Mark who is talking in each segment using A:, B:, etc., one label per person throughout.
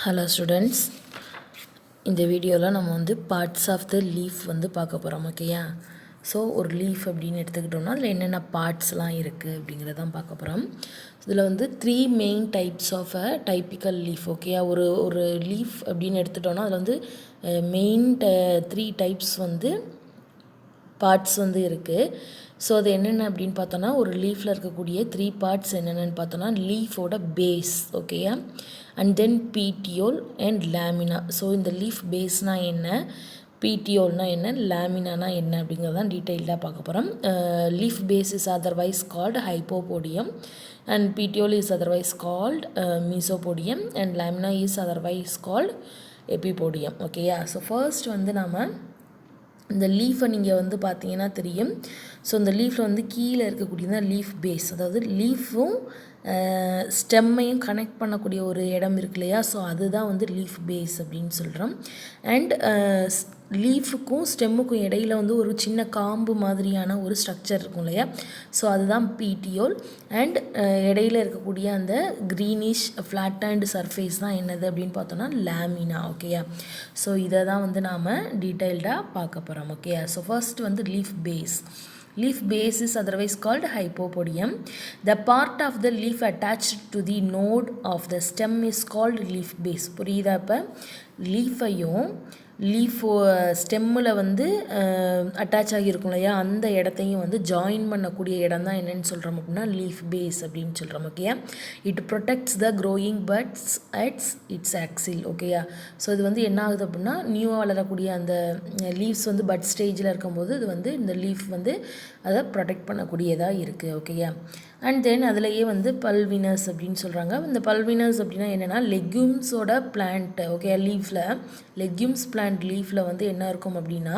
A: Hello students, இந்த வீடியோவில் நம்ம வந்து பார்ட்ஸ் ஆஃப் த லீஃப் வந்து பார்க்க போகிறோம். ஓகேயா? ஸோ ஒரு லீஃப் அப்படின்னு எடுத்துக்கிட்டோம்னா அதில் என்னென்ன பார்ட்ஸ்லாம் இருக்குது அப்படிங்கிறதான் பார்க்க போகிறோம். இதில் வந்து 3 main types of a typical leaf. ஓகேயா? ஒரு லீஃப் அப்படின்னு எடுத்துட்டோன்னா அதில் வந்து மெயின் 3 டைப்ஸ் வந்து பார்ட்ஸ் வந்து இருக்குது. ஸோ அது என்னென்ன அப்படின்னு பார்த்தோன்னா, ஒரு லீஃபில் இருக்கக்கூடிய 3 பார்ட்ஸ் என்னென்னு பார்த்தோன்னா, லீஃபோட பேஸ். ஓகேயா? And then petiole and lamina. So இந்த லீஃப் பேஸ்னால் என்ன, பீட்டியோல்னா என்ன, லேமினானா என்ன அப்படிங்கிறதான் டீட்டெயில்டாக பார்க்க போகிறோம். Leaf base is otherwise called hypopodium and petiole is otherwise called mesopodium and lamina is otherwise called epipodium. ஓகேயா? ஸோ ஃபர்ஸ்ட் வந்து நம்ம இந்த லீஃபை நீங்கள் வந்து பார்த்தீங்கன்னா தெரியும். ஸோ இந்த லீஃபில் வந்து கீழே இருக்கக்கூடியதான் லீஃப் பேஸ், அதாவது லீஃபும் ஸ்டெம்மையும் கனெக்ட் பண்ணக்கூடிய ஒரு இடம் இருக்கு இல்லையா? ஸோ அதுதான் வந்து லீஃப் பேஸ் அப்படின்னு சொல்கிறோம். அண்ட் லீஃபுக்கும் ஸ்டெம்முக்கும் இடையில் வந்து ஒரு சின்ன காம்பு மாதிரியான ஒரு ஸ்ட்ரக்சர் இருக்கும் இல்லையா? ஸோ அதுதான் பீட்டியோல். அண்ட் இடையில் இருக்கக்கூடிய அந்த க்ரீனிஷ் ஃப்ளாட்டண்ட் சர்ஃபேஸ் தான் என்னது அப்படின்னு பார்த்தோன்னா லேமினா. ஓகேயா? ஸோ இதை தான் வந்து நாம் டீட்டெயில்டாக பார்க்க போகிறோம். ஓகேயா? ஸோ ஃபர்ஸ்ட் வந்து leaf base. Leaf base is otherwise called hypopodium. The part of the leaf attached to the node of the stem is called leaf base. புரியுதா? இப்போ லீஃபையும் லீஃப் ஸ்டெம்மில் வந்து அட்டாச் ஆகியிருக்கும் இல்லையா, அந்த இடத்தையும் வந்து ஜாயின் பண்ணக்கூடிய இடம் தான் என்னென்னு சொல்கிறோம் அப்படின்னா லீஃப் பேஸ் அப்படின்னு சொல்கிறோம். ஓகேயா? It protects the growing buds at its axil. ஓகேயா? ஸோ இது வந்து என்ன ஆகுது அப்படின்னா, நியூவாக வளரக்கூடிய அந்த லீவ்ஸ் வந்து பட் ஸ்டேஜில் இருக்கும்போது இது வந்து இந்த லீஃப் வந்து அதை ப்ரொடெக்ட் பண்ணக்கூடியதாக இருக்குது. ஓகேயா? அண்ட் தென் அதிலேயே வந்து பல்வினஸ் அப்படின்னு சொல்கிறாங்க. இந்த பல்வினஸ் அப்படின்னா என்னென்னா லெக்யூம்ஸோட பிளான்ட். ஓகே? லீஃபில் லெக்யூம்ஸ் பிளான்ட் லீஃபில் வந்து என்ன இருக்கும் அப்படின்னா,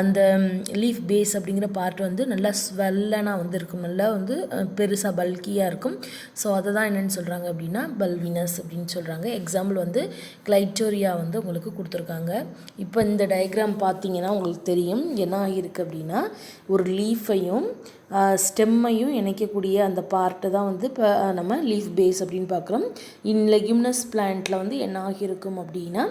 A: அந்த லீஃப் பேஸ் அப்படிங்கிற பார்ட் வந்து நல்லா ஸ்வெல்லனாக வந்து இருக்கும், நல்லா வந்து பெருசாக பல்கியாக இருக்கும். ஸோ அதை தான் என்னென்னு சொல்கிறாங்க அப்படின்னா பல்வினஸ் அப்படின்னு சொல்கிறாங்க. எக்ஸாம்பிள் வந்து கிளைட்டோரியா வந்து உங்களுக்கு கொடுத்துருக்காங்க. இப்போ இந்த டயக்ராம் பார்த்தீங்கன்னா உங்களுக்கு தெரியும் என்ன ஆகியிருக்கு அப்படின்னா, ஒரு லீஃபையும் ஸ்டெம்மையும் இணைக்கக்கூடிய அந்த பார்ட்டு தான் வந்து இப்போ நம்ம லீஃப் பேஸ் அப்படின்னு பார்க்குறோம். இன் லெக்யூமினஸ் பிளான்ட்டில் வந்து என்ன ஆகியிருக்கும் அப்படின்னா,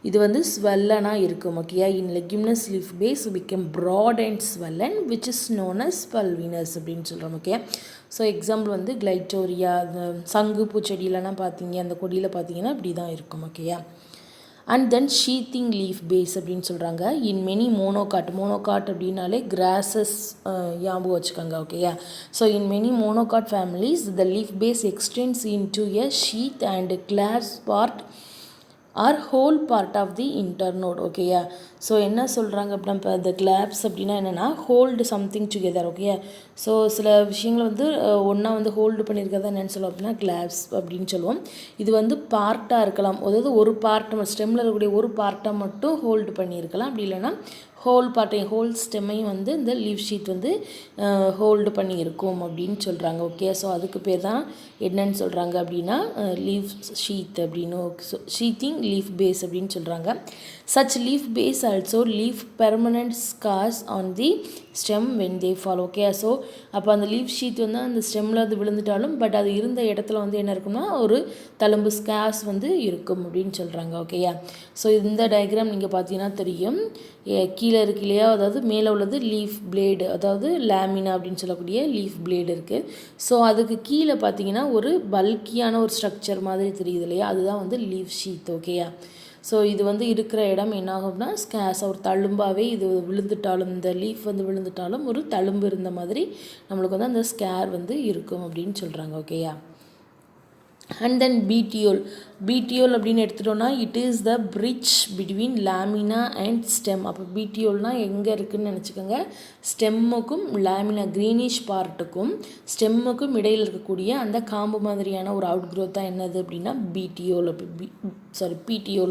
A: இது வந்து ஸ்வெல்லனாக இருக்கும். ஓகேயா? In leguminous leaf base become broad and swollen which is known as pulvinus அப்படின்னு சொல்கிறோம். ஓகே? ஸோ எக்ஸாம்பிள் வந்து கிளைட்டோரியா, அந்த சங்கு பூச்செடியிலலாம் பார்த்தீங்க, அந்த கொடியில் பார்த்தீங்கன்னா இப்படி தான் இருக்கும். ஓகேயா? And then sheathing leaf base அப்படின்னு சொல்கிறாங்க. இன் மெனி மோனோகாட் அப்படின்னாலே கிராஸஸ் ஞாபகம் வச்சுக்கோங்க. ஓகேயா? So in many monocot families the leaf base extends into a sheath and clasps part or whole part of the internode. ஓகேயா? So என்ன சொல்கிறாங்க அப்படின்னா, இப்போ இந்த கிளாப்ஸ் அப்படின்னா என்னென்னா hold something together. Okay? So சில விஷயங்களை வந்து ஒன்றா வந்து ஹோல்டு பண்ணியிருக்கிறதா என்னென்னு சொல்லுவோம் அப்படின்னா கிளாப்ஸ் அப்படின்னு சொல்லுவோம். இது வந்து பார்ட்டாக இருக்கலாம், அதாவது ஒரு பார்ட்டை ஸ்டெம்மில் இருக்கக்கூடிய ஒரு பார்ட்டை மட்டும் ஹோல்டு பண்ணியிருக்கலாம். அப்படி இல்லைன்னா ஹோல் பார்ட்டையும் ஹோல் ஸ்டெம்மையும் வந்து இந்த லீஃப் ஷீட் வந்து ஹோல்டு பண்ணி இருக்கும் அப்படின்னு சொல்கிறாங்க. ஓகே? ஸோ அதுக்கு பேர் தான் என்னன்னு சொல்கிறாங்க அப்படின்னா லீஃப் ஷீத் அப்படின்னு. ஸோ ஷீத்திங் லீஃப் பேஸ் அப்படின்னு சொல்கிறாங்க. Such leaf base also leaf permanent scars on the stem when they fall. Okay? So அப்போ அந்த லீஃப் ஷீட் வந்து அந்த ஸ்டெம்மில் வந்து விழுந்துட்டாலும் பட் அது இருந்த இடத்துல வந்து என்ன இருக்குன்னா ஒரு தழும்பு ஸ்கார்ஸ் வந்து இருக்கும் அப்படின்னு சொல்கிறாங்க. ஓகேயா? ஸோ இந்த டயக்ராம் நீங்கள் பார்த்தீங்கன்னா தெரியும். கீழே இருக்கு இல்லையா, அதாவது மேலே உள்ளது லீஃப் பிளேடு, அதாவது லேமினா அப்படின்னு சொல்லக்கூடிய லீஃப் பிளேடு இருக்குது. ஸோ அதுக்கு கீழே பார்த்தீங்கன்னா ஒரு பல்கியான ஒரு ஸ்ட்ரக்சர் மாதிரி தெரியுது இல்லையா, அதுதான் வந்து லீஃப் ஷீத். ஓகேயா? ஸோ இது வந்து இருக்கிற இடம் என்ன ஆகும்னா ஸ்கேஸ், ஒரு தழும்பாகவே இது விழுந்துட்டாலும், இந்த லீஃப் வந்து விழுந்துட்டாலும் ஒரு தழும்பு இருந்த மாதிரி நம்மளுக்கு வந்து அந்த ஸ்கேர் வந்து இருக்கும் அப்படின்னு சொல்கிறாங்க. ஓகேயா? அண்ட் தென் பீட்டியோல் அப்படின்னு எடுத்துட்டோன்னா it is the bridge between lamina and stem. அப்போ பீட்டியோல்னால் எங்கே இருக்குதுன்னு நினச்சிக்கோங்க, ஸ்டெம்முக்கும் லேமினா க்ரீனிஷ் பார்ட்டுக்கும் ஸ்டெம்முக்கும் இடையில் இருக்கக்கூடிய அந்த காம்பு மாதிரியான ஒரு அவுட் க்ரோத் தான் என்னது அப்படின்னா பீட்டியோல்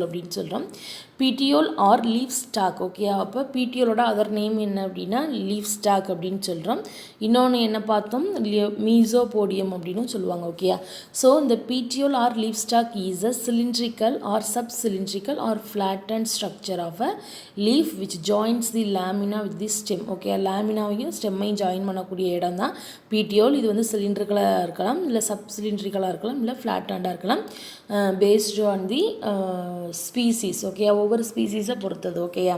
A: அப்படின்னு சொல்கிறோம். Petiole or leaf stalk. Okay? அப்போ பீட்டியோலோட அதர் நேம் என்ன அப்படின்னா லீஃப் ஸ்டாக் அப்படின்னு சொல்கிறோம். இன்னொன்று என்ன பார்த்தோம், மீசோபோடியம் அப்படின்னு சொல்லுவாங்க. ஓகே? ஸோ இந்த petiole or leaf stalk is a cylindrical or subcylindrical or flattened structure of a leaf which joins the lamina with the stem. Okay, லாமினாவையும் ஸ்டெம்மையும் ஜாயின் பண்ணக்கூடிய இடம் தான் பீட்டியோல். இது வந்து சிலிண்ட்ரிக்கலாக இருக்கலாம், இல்லை சப்சிலிண்ட்ரிக்கலாக இருக்கலாம், இல்லை ஃப்ளாட்டண்டாக இருக்கலாம், based on the species. Okay, ஒவ்வொரு ஸ்பீசிஸை பொறுத்தது. ஓகேயா,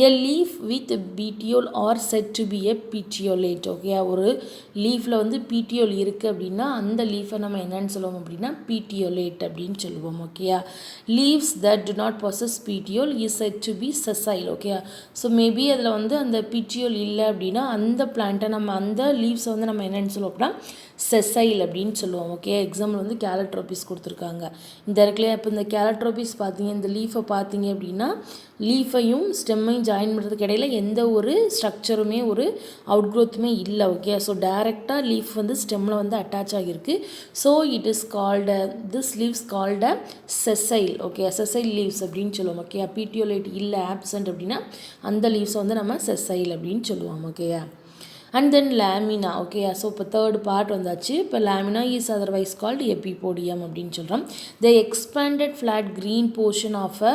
A: a leaf with petiole are said to be a petiolate. Okay, ஒரு லீஃபில் வந்து பீட்டியோல் இருக்குது அப்படின்னா அந்த லீஃபை நம்ம என்னன்னு சொல்லுவோம் அப்படின்னா பீட்டியோலேட் அப்படின்னு சொல்லுவோம். ஓகேயா, leaves that do not possess petiole is said to be sessile. Okay, so maybe அதில் வந்து அந்த பீட்டியோல் இல்லை அப்படின்னா அந்த பிளான்ட்டை நம்ம அந்த லீவ்ஸை வந்து நம்ம என்னென்னு சொல்லுவோம் அப்படின்னா செசைல் அப்படின்னு சொல்லுவோம். ஓகே, எக்ஸாம்பிள் வந்து கேலட்ரோபிஸ் கொடுத்துருக்காங்க. இந்த இடத்துல இப்போ இந்த கேலட்ரோபிஸ் பார்த்தீங்க, இந்த லீஃபை பார்த்தீங்க அப்படின்னா லீஃபையும் ஸ்டெம்மையும் ஜாயின் பண்ணுறதுக்கு இடையில எந்த ஒரு ஸ்ட்ரக்சருமே ஒரு அவுட்க்ரோத்துமே இல்லை. ஓகே, ஸோ டைரெக்டாக லீஃப் வந்து ஸ்டெம்மில் வந்து அட்டாச் ஆகியிருக்கு. So it is called this leaves called sessile. Okay, sessile leaves அப்படின்னு சொல்லுவோம். ஓகே, பீட்டியோலேட் இல்லை ஆப்சண்ட் அப்படின்னா அந்த லீவ்ஸை வந்து நம்ம செசைல் அப்படின்னு சொல்லுவோம். ஓகேயா, and then lamina. Okay, so இப்போ தேர்ட் பார்ட் வந்தாச்சு. இப்போ lamina is otherwise called epipodium அப்படின்னு சொல்கிறோம். The expanded flat green portion of a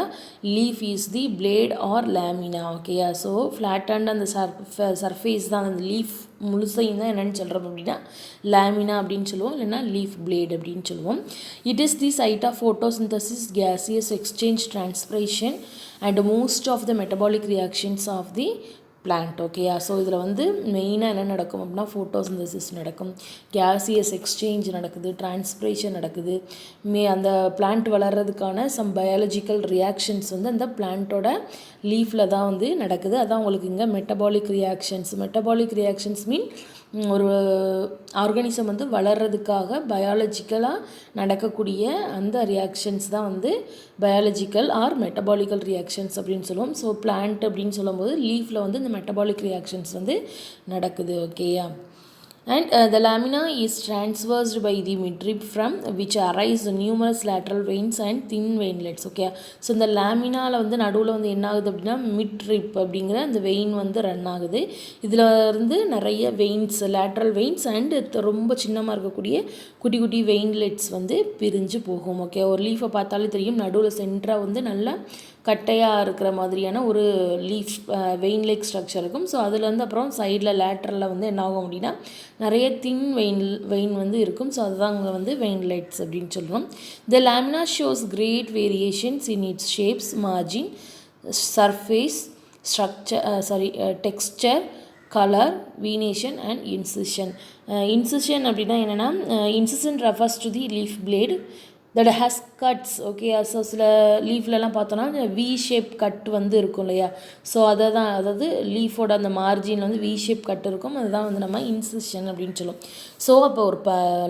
A: leaf is the blade or lamina. ஓகேயா, ஸோ ஃப்ளாட் அண்ட் அந்த சர்ஃபேஸ் தான் அந்த லீஃப் முழுசையும் தான் என்னென்னு சொல்கிறோம் அப்படின்னா லேமினா அப்படின்னு சொல்லுவோம், இல்லைன்னா லீஃப் பிளேட் அப்படின்னு சொல்லுவோம். It is the site of photosynthesis, gaseous exchange, transpiration and most of the metabolic reactions of the plant. ஓகேயா, ஸோ இதில் வந்து மெயினாக என்ன நடக்கும் அப்படின்னா ஃபோட்டோசிந்தசிஸ் நடக்கும், கேசியஸ் எக்ஸ்சேஞ்ச் நடக்குது, டிரான்ஸ்பிரேஷன் நடக்குது, அந்த பிளான்ட் வளர்கிறதுக்கான சம் பயாலஜிக்கல் ரியாக்ஷன்ஸ் வந்து அந்த பிளான்ட்டோட லீஃபில் தான் வந்து நடக்குது. அதான் உங்களுக்கு இங்கே மெட்டபாலிக் ரியாக்ஷன்ஸ் மீன் ஒரு ஆர்கானிசம் வந்து வளர்கிறதுக்காக பயாலஜிக்கலாக நடக்கக்கூடிய அந்த ரியாக்ஷன்ஸ் தான் வந்து பயாலஜிக்கல் ஆர் மெட்டபாலிக்கல் ரியாக்ஷன்ஸ் அப்படின்னு சொல்லுவோம். ஸோ பிளான்ட் அப்படின்னு சொல்லும்போது லீஃபில் வந்து இந்த மெட்டபாலிக் ரியாக்ஷன்ஸ் வந்து நடக்குது. ஓகேயா, and the lamina is transversed by the midrib from which arise numerous lateral veins and thin veinlets. Okay, so இந்த லேமினாவில் வந்து நடுவில் வந்து என்ன ஆகுது அப்படின்னா மிட்ரிப் அப்படிங்கிற அந்த வெயின் வந்து ரன் ஆகுது. இதில் இருந்து நிறைய வெயின்ஸ், லேட்ரல் வெயின்ஸ் அண்ட் ரொம்ப சின்னமாக இருக்கக்கூடிய குட்டி குட்டி வெயின்லெட்ஸ் வந்து பிரிஞ்சு போகும். ஓகே, ஒரு லீஃபை பார்த்தாலே தெரியும் நடுவில் சென்டராக வந்து நல்லா கட்டையாக இருக்கிற மாதிரியான ஒரு லீஃப் வெயின் ஸ்ட்ரக்சர் இருக்கும். ஸோ அதுலேருந்து அப்புறம் சைடில் லேட்ரலில் வந்து என்ன ஆகும் அப்படின்னா நிறைய தின் வெயின் வந்து இருக்கும். ஸோ அதுதான் அங்கே வந்து வெயின்லைட்ஸ் அப்படின்னு சொல்கிறோம். The lamina shows great variations in its shapes, margin, surface, texture, colour, venation and incision. Incision அப்படின்னா என்னென்னா incision refers to the leaf blade that has cuts. Okay, so சில லீஃப்லலாம் பார்த்தோன்னா வி ஷேப் கட் வந்து இருக்கும் இல்லையா, ஸோ அதை தான் அதாவது லீஃபோட அந்த மார்ஜினில் வந்து வி ஷேப் கட் இருக்கும், அதுதான் வந்து நம்ம இன்சிஷன் அப்படின்னு சொல்லுவோம். ஸோ அப்போ ஒரு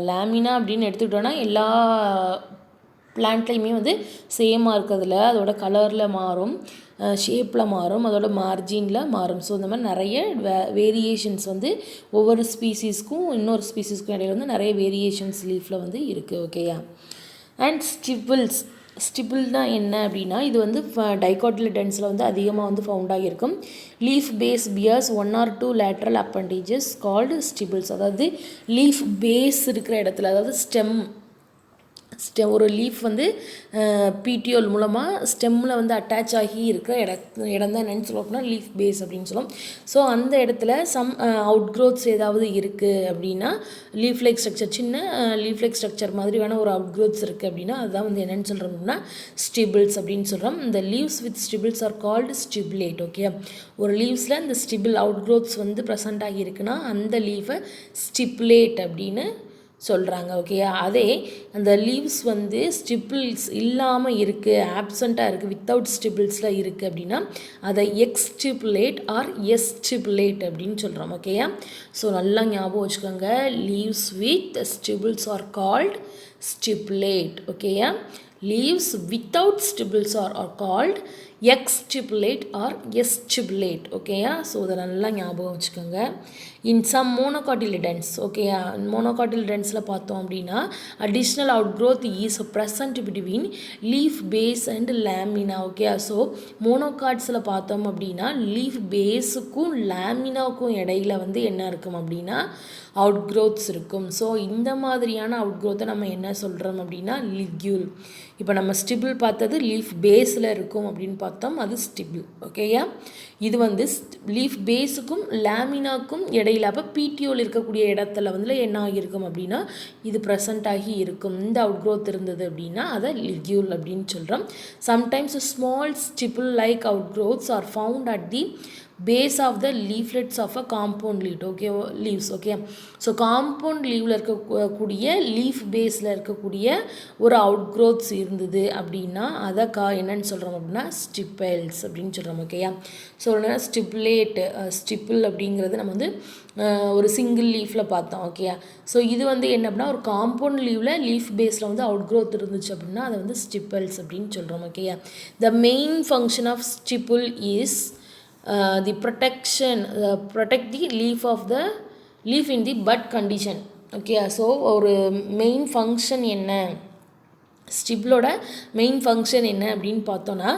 A: லேமினா அப்படின்னு எடுத்துக்கிட்டோன்னா எல்லா பிளான்ட்லேயுமே வந்து சேமாக இருக்கிறதுல அதோட கலரில் மாறும், ஷேப்பில் மாறும், அதோட மார்ஜினில் மாறும். ஸோ இந்த மாதிரி நிறைய வேரியேஷன்ஸ் வந்து ஒவ்வொரு ஸ்பீசிஸ்க்கும் இன்னொரு ஸ்பீசிஸ்க்கும் இடையில வந்து நிறைய வேரியேஷன்ஸ் லீஃபில் வந்து இருக்குது. ஓகேயா, அண்ட் ஸ்டிபிள்னால் என்ன அப்படின்னா இது வந்து டைகாட்டிலிடன்ஸில் வந்து அதிகமாக வந்து ஃபவுண்ட் ஆகியிருக்கும். Leaf base bears 1 or 2 lateral appendages called stipules. அதாவது லீஃப் பேஸ் இருக்கிற இடத்துல, அதாவது ஸ்டெம் ஒரு லீஃப் வந்து பீட்டியோல் மூலமாக ஸ்டெம்மில் வந்து அட்டாச் ஆகி இருக்கிற இடம் தான் என்னென்னு சொல்லுவோம் அப்படின்னா லீஃப் பேஸ் அப்படின்னு சொல்லுவோம். ஸோ அந்த இடத்துல சம் அவுட்க்ரோத்ஸ் ஏதாவது இருக்குது அப்படின்னா லீஃப் லைக் ஸ்ட்ரக்சர், சின்ன லீஃப் லைக் ஸ்ட்ரக்சர் மாதிரி வேணால் ஒரு அவுட்க்ரோத்ஸ் இருக்குது அப்படின்னா அதுதான் வந்து என்னென்னு சொல்கிறோம்னா ஸ்டிபிள்ஸ் அப்படின்னு சொல்கிறோம். இந்த leaves with stipules are called stipulate. Okay, ஒரு லீவ்ஸில் இந்த ஸ்டிபிள் அவுட்க்ரோத்ஸ் வந்து ப்ரெசென்ட் ஆகியிருக்குன்னா அந்த லீஃபை ஸ்டிப்லேட் அப்படின்னு சொல்கிறாங்க. ஓகே, அதே அந்த லீவ்ஸ் வந்து ஸ்டிபிள்ஸ் இல்லாமல் இருக்குது, ஆப்சண்ட்டாக இருக்குது, வித்தவுட் ஸ்டிபிள்ஸில் இருக்குது அப்படின்னா அதை எக்ஸ்டிபுலேட் ஆர் எஸ்டிபுலேட் அப்படின்னு சொல்கிறோம். ஓகேயா, ஸோ நல்லா ஞாபகம் வச்சுக்கோங்க, leaves with stipules are called ஸ்டிபுலேட். ஓகேயா, leaves without stipules are called exstipulate or estipulate. ஓகேயா, ஸோ இதை நல்லா ஞாபகம் வச்சுக்கோங்க. இன் சம் மோனோகாட்டிலிடன்ஸ், ஓகேயா, மோனோகாட்டிலிடன்ஸில் பார்த்தோம் அப்படின்னா additional outgrowth is present between leaf base and lamina. Okay, so மோனோகாட்ஸில் பார்த்தோம் அப்படின்னா லீஃப் பேஸுக்கும் லேமினாவுக்கும் இடையில வந்து என்ன இருக்கும் அப்படின்னா அவுட்க்ரோத்ஸ் இருக்கும். ஸோ இந்த மாதிரியான அவுட்க்ரோத்தை நம்ம என்ன சொல்கிறோம் அப்படின்னா லிக்யூல். இப்போ நம்ம ஸ்டிபிள் பார்த்தது லீஃப் பேஸில் இருக்கும் அப்படின்னு பார்த்தோம், அது ஸ்டிபிள். ஓகேயா, இது வந்து லீஃப் பேஸுக்கும் லேமினாக்கும் இடையில, அப்போ பிடிஓவில் இருக்கக்கூடிய இடத்துல வந்து என்ன ஆகியிருக்கும் அப்படின்னா இது ப்ரெசண்ட் ஆகி இருக்கும். இந்த அவுட் க்ரோத் இருந்தது அப்படின்னா அதை லிக்யூல் அப்படின்னு சொல்கிறோம். Sometimes small stipule like outgrowths are found at the base of the leaflets of a compound leaves. Okay, so compound லீவில் இருக்கக்கூடிய லீஃப் பேஸில் இருக்கக்கூடிய ஒரு அவுட் க்ரோத்ஸ் இருந்தது அப்படின்னா அதை என்னன்னு சொல்கிறோம் அப்படின்னா ஸ்டிப்பல்ஸ் அப்படின்னு சொல்கிறோம். ஓகேயா, ஸோ ஸ்டிப்பிள் அப்படிங்கிறது நம்ம வந்து ஒரு சிங்கிள் லீஃபில் பார்த்தோம். ஓகேயா, ஸோ இது வந்து என்ன அப்படின்னா ஒரு காம்பவுண்ட் லீஃப் பேஸில் வந்து அவுட் க்ரோத் இருந்துச்சு அப்படின்னா அதை வந்து ஸ்டிப்பல்ஸ் அப்படின்னு சொல்கிறோம். ஓகேயா, the main function of stipule is the protect the leaf in the bud condition. Okay, so ஒரு மெயின் ஃபங்க்ஷன் என்ன, ஸ்டிபிளோட மெயின் ஃபங்க்ஷன் என்ன அப்படின்னு பார்த்தோன்னா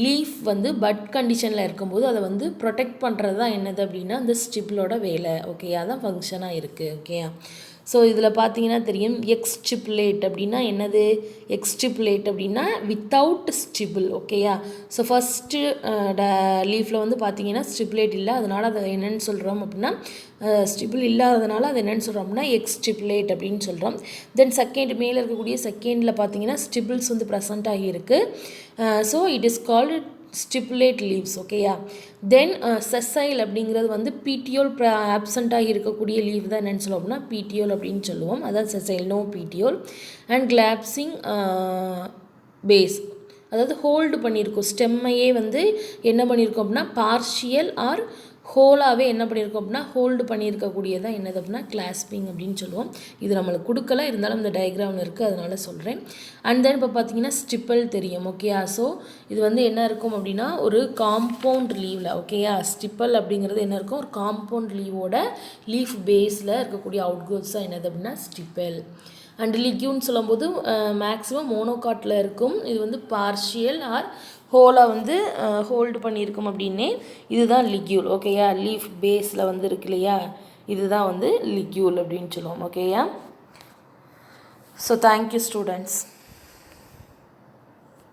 A: லீஃப் வந்து பட் கண்டிஷனில் இருக்கும்போது அதை வந்து ப்ரொடெக்ட் பண்ணுறது தான் என்னது அப்படின்னா அந்த ஸ்டிபிளோட வேலை. ஓகே, அதான் ஃபங்க்ஷனாக இருக்குது. ஓகே, ஸோ இதில் பார்த்தீங்கன்னா தெரியும் எக்ஸ்டிப்புலேட் அப்படின்னா என்னது, எக்ஸ்டிப்புலேட் அப்படின்னா வித்தவுட் ஸ்டிபிள். ஓகேயா, ஸோ ஃபஸ்ட்டு லீஃபில் வந்து பார்த்தீங்கன்னா ஸ்டிப்புலேட் இல்லை, அதனால் அதை என்னென்னு சொல்கிறோம் அப்படின்னா ஸ்டிபிள் இல்லாததுனால அது என்னென்னு சொல்கிறோம் அப்படின்னா எக்ஸ்டிப்புலேட் அப்படின்னு சொல்கிறோம். தென் செகண்ட் மேலே இருக்கக்கூடிய செகண்டில் பார்த்தீங்கன்னா ஸ்டிபிள்ஸ் வந்து ப்ரெசண்ட் ஆகியிருக்கு. So it is called stipulate leaves. ஓகேயா, தென் செசைல் அப்படிங்கிறது வந்து பிடிஓல் ஆப்சண்ட்டாக இருக்கக்கூடிய லீவ் தான் என்னென்னு சொல்லுவோம் அப்படின்னா பிடிஓல் அப்படின்னு சொல்லுவோம். அதான் செசைல், நோ பிடிஓல். அண்ட் கிளாப்சிங் பேஸ், அதாவது ஹோல்டு பண்ணியிருக்கோம் ஸ்டெம்மையே வந்து என்ன பண்ணியிருக்கோம் அப்படின்னா பார்ஷியல் ஆர் ஹோலாகவே என்ன பண்ணியிருக்கோம் அப்படின்னா ஹோல்டு பண்ணியிருக்கக்கூடியதான் என்னது அப்படின்னா கிளாஸ்பிங் அப்படின்னு சொல்லுவோம். இது நம்மளுக்கு கொடுக்கல, இருந்தாலும் இந்த டயக்ராமில் இருக்குது அதனால சொல்கிறேன். அண்ட் தென் இப்போ பார்த்தீங்கன்னா ஸ்டிப்பிள் தெரியும். ஓகேயா, ஸோ இது வந்து என்ன இருக்கும் அப்படின்னா ஒரு காம்பவுண்ட் லீவில். ஓகேயா, ஸ்டிப்பிள் அப்படிங்கிறது என்ன இருக்கும், ஒரு காம்பவுண்ட் லீவோட லீஃப் பேஸில் இருக்கக்கூடிய அவுட் க்ரோத்ஸ் தான் என்னது அப்படின்னா ஸ்டிப்பிள். அண்ட் லிக்யூன்னு சொல்லும்போது மேக்ஸிமம் மோனோகாட்டில் இருக்கும். இது வந்து பார்ஷியல் ஆர் ஹோலாக வந்து ஹோல்டு பண்ணியிருக்கும் அப்படின்னே இதுதான் லிக்யூல். ஓகேயா, லீஃப் பேஸில் வந்து இருக்கு இல்லையா, இதுதான் வந்து லிக்யூல் அப்படின்னு சொல்லுவோம். ஓகேயா, ஸோ தேங்க்யூ ஸ்டூடெண்ட்ஸ்.